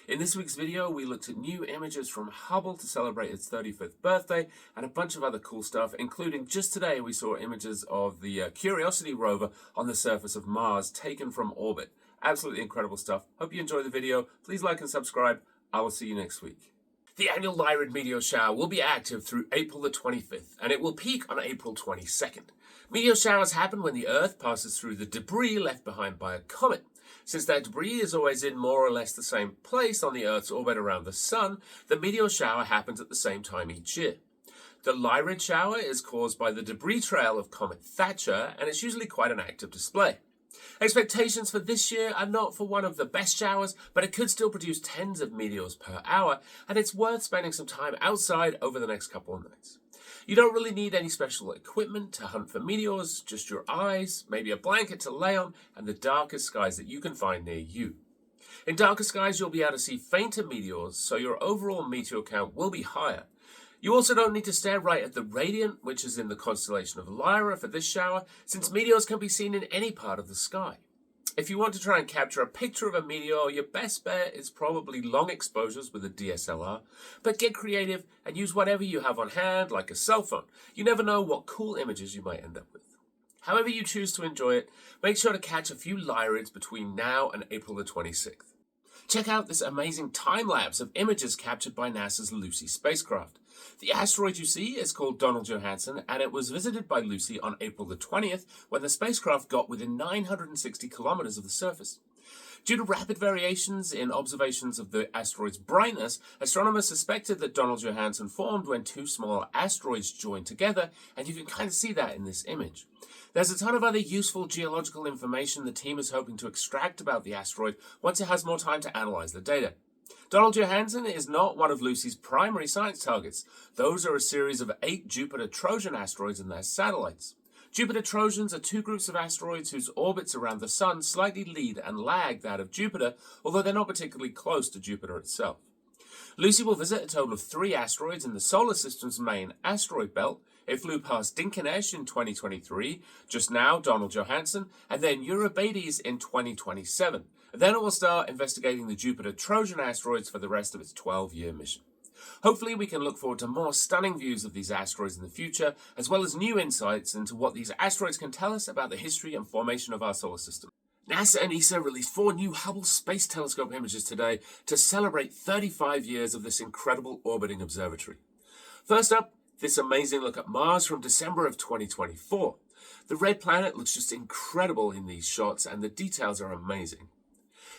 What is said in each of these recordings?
In this week's video, we looked at new images from Hubble to celebrate its 35th birthday and a bunch of other cool stuff, including just today we saw images of the Curiosity rover on the surface of Mars taken from orbit. Absolutely incredible stuff. Hope you enjoy the video. Please like and subscribe. I will see you next week. The annual Lyrid meteor shower will be active through April the 25th, and it will peak on April 22nd. Meteor showers happen when the Earth passes through the debris left behind by a comet. Since that debris is always in more or less the same place on the Earth's orbit around the Sun, the meteor shower happens at the same time each year. The Lyrid shower is caused by the debris trail of Comet Thatcher, and it's usually quite an active display. Expectations for this year are not for one of the best showers, but it could still produce tens of meteors per hour, and it's worth spending some time outside over the next couple of nights. You don't really need any special equipment to hunt for meteors, just your eyes, maybe a blanket to lay on, and the darkest skies that you can find near you. In darker skies, you'll be able to see fainter meteors, so your overall meteor count will be higher. You also don't need to stare right at the Radiant, which is in the constellation of Lyra for this shower, since meteors can be seen in any part of the sky. If you want to try and capture a picture of a meteor, your best bet is probably long exposures with a DSLR, but get creative and use whatever you have on hand, like a cell phone. You never know what cool images you might end up with. However you choose to enjoy it, make sure to catch a few Lyrids between now and April the 26th. Check out this amazing time-lapse of images captured by NASA's Lucy spacecraft. The asteroid you see is called Donald Johanson, and it was visited by Lucy on April the 20th when the spacecraft got within 960 kilometers of the surface. Due to rapid variations in observations of the asteroid's brightness, astronomers suspected that Donald Johanson formed when two small asteroids joined together, and you can kind of see that in this image. There's a ton of other useful geological information the team is hoping to extract about the asteroid once it has more time to analyze the data. Donald Johanson is not one of Lucy's primary science targets. Those are a series of 8 Jupiter Trojan asteroids and their satellites. Jupiter Trojans are 2 groups of asteroids whose orbits around the Sun slightly lead and lag that of Jupiter, although they're not particularly close to Jupiter itself. Lucy will visit a total of 3 asteroids in the solar system's main asteroid belt. It flew past Dinkinesh in 2023, just now Donald Johanson, and then Eurybates in 2027. Then it will start investigating the Jupiter Trojan asteroids for the rest of its 12-year mission. Hopefully we can look forward to more stunning views of these asteroids in the future, as well as new insights into what these asteroids can tell us about the history and formation of our solar system. NASA and ESA released 4 new Hubble Space Telescope images today to celebrate 35 years of this incredible orbiting observatory. First up, this amazing look at Mars from December of 2024. The red planet looks just incredible in these shots, and the details are amazing.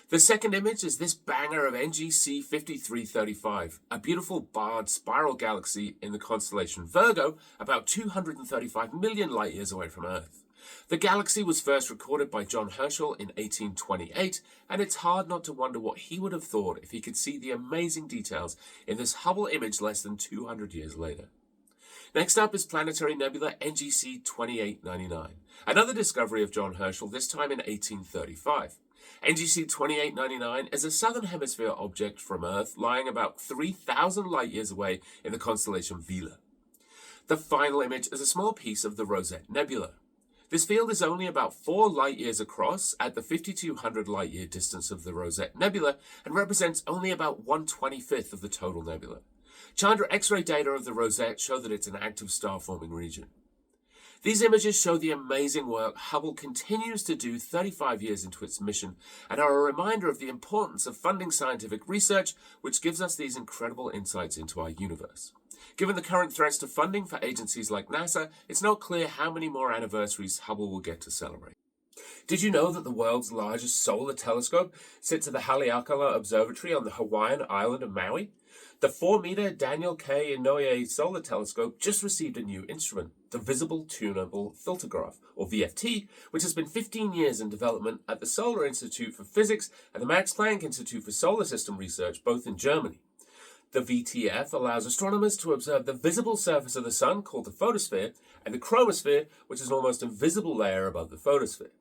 The second image is this banger of NGC 5335, a beautiful barred spiral galaxy in the constellation Virgo, about 235 million light years away from Earth. The galaxy was first recorded by John Herschel in 1828, and it's hard not to wonder what he would have thought if he could see the amazing details in this Hubble image less than 200 years later. Next up is planetary nebula NGC 2899, another discovery of John Herschel, this time in 1835. NGC 2899 is a southern hemisphere object from Earth lying about 3,000 light years away in the constellation Vela. The final image is a small piece of the Rosette Nebula. This field is only about 4 light years across at the 5,200 light year distance of the Rosette Nebula and represents only about 1/25th of the total nebula. Chandra X-ray data of the Rosette show that it's an active star-forming region. These images show the amazing work Hubble continues to do 35 years into its mission and are a reminder of the importance of funding scientific research, which gives us these incredible insights into our universe. Given the current threats to funding for agencies like NASA, it's not clear how many more anniversaries Hubble will get to celebrate. Did you know that the world's largest solar telescope sits at the Haleakala Observatory on the Hawaiian island of Maui? The 4-meter Daniel K. Inouye Solar Telescope just received a new instrument, the Visible Tunable Filtergraph, or VFT, which has been 15 years in development at the Solar Institute for Physics and the Max Planck Institute for Solar System Research, both in Germany. The VTF allows astronomers to observe the visible surface of the Sun, called the photosphere, and the chromosphere, which is an almost invisible layer above the photosphere.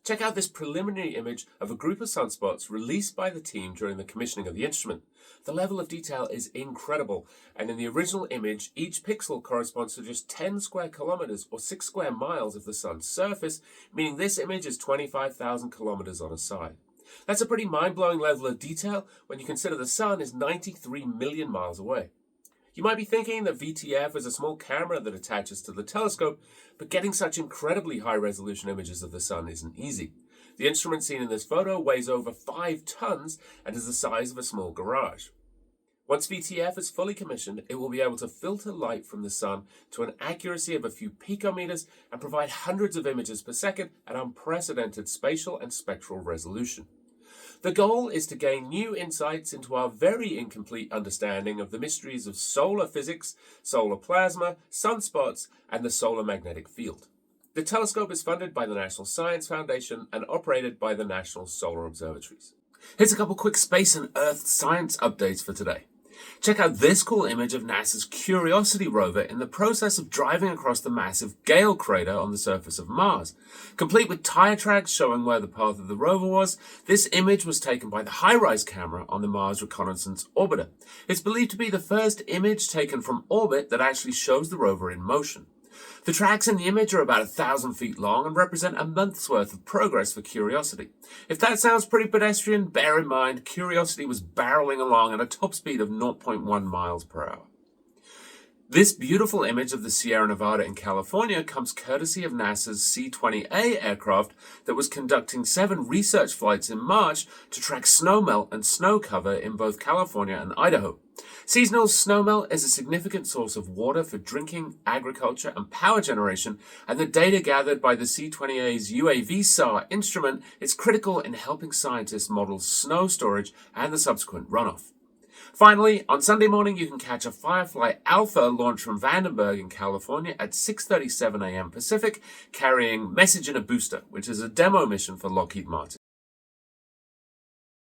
Check out this preliminary image of a group of sunspots released by the team during the commissioning of the instrument. The level of detail is incredible, and in the original image, each pixel corresponds to just 10 square kilometers or 6 square miles of the Sun's surface, meaning this image is 25,000 kilometers on a side. That's a pretty mind-blowing level of detail when you consider the Sun is 93 million miles away. You might be thinking that VTF is a small camera that attaches to the telescope, but getting such incredibly high-resolution images of the Sun isn't easy. The instrument seen in this photo weighs over 5 tons and is the size of a small garage. Once VTF is fully commissioned, it will be able to filter light from the Sun to an accuracy of a few picometers and provide hundreds of images per second at unprecedented spatial and spectral resolution. The goal is to gain new insights into our very incomplete understanding of the mysteries of solar physics, solar plasma, sunspots, and the solar magnetic field. The telescope is funded by the National Science Foundation and operated by the National Solar Observatories. Here's a couple quick space and Earth science updates for today. Check out this cool image of NASA's Curiosity rover in the process of driving across the massive Gale crater on the surface of Mars. Complete with tire tracks showing where the path of the rover was, this image was taken by the HiRISE camera on the Mars Reconnaissance Orbiter. It's believed to be the first image taken from orbit that actually shows the rover in motion. The tracks in the image are about 1,000 feet long and represent a month's worth of progress for Curiosity. If that sounds pretty pedestrian, bear in mind Curiosity was barreling along at a top speed of 0.1 miles per hour. This beautiful image of the Sierra Nevada in California comes courtesy of NASA's C-20A aircraft that was conducting 7 research flights in March to track snowmelt and snow cover in both California and Idaho. Seasonal snowmelt is a significant source of water for drinking, agriculture, and power generation, and the data gathered by the C-20A's UAVSAR instrument is critical in helping scientists model snow storage and the subsequent runoff. Finally, on Sunday morning, you can catch a Firefly Alpha launch from Vandenberg in California at 6:37 a.m. Pacific, carrying Message in a Booster, which is a demo mission for Lockheed Martin.